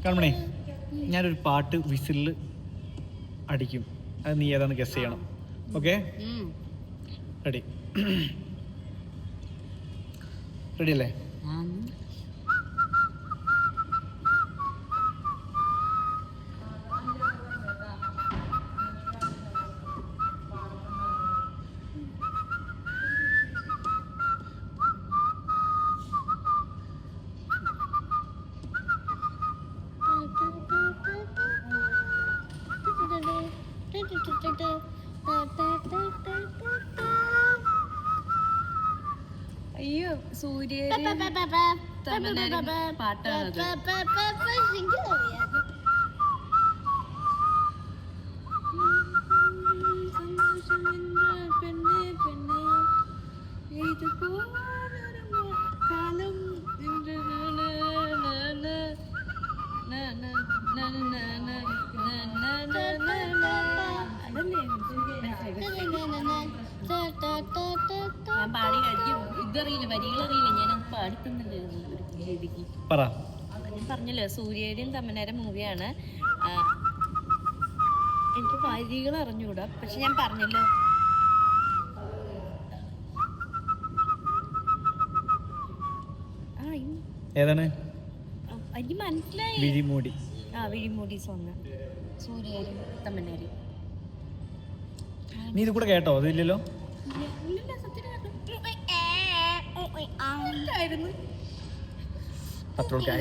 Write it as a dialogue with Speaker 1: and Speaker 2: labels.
Speaker 1: കൺമണി, ഞാനൊരു പാട്ട് വിസിലിൽ അടിക്കും, അത് നീ ഏതാന്ന് ഗസ് ചെയ്യണം. Okay, ready? റെഡി അല്ലേ?
Speaker 2: അയ്യോ, സൂര്യ പാട്ടാണ്. ഞാൻ പാടി കഴിക്കും, ഇതറിയില്ല, വരികളറിയില്ല, ഞാൻ പാടിക്കുന്നില്ല. ഞാൻ പറഞ്ഞല്ലോ, സൂര്യയുടെയും തമ്മനേരം മൂവിയാണ്. എനിക്ക് വരികൾ അറിഞ്ഞൂടാ, പക്ഷെ ഞാൻ പറഞ്ഞല്ലോ.
Speaker 1: ഏതാണ്?
Speaker 2: എനിക്ക് മനസ്സിലായി.
Speaker 1: വിഴിമൂടി.
Speaker 2: വിഴിമൂടി സോങ്, സൂര്യയും തമ്മനേരും.
Speaker 1: നീ ഇത് കൂടെ കേട്ടോ? അതില്ലല്ലോ.
Speaker 2: ആയിരുന്നു.
Speaker 1: അത്രേ.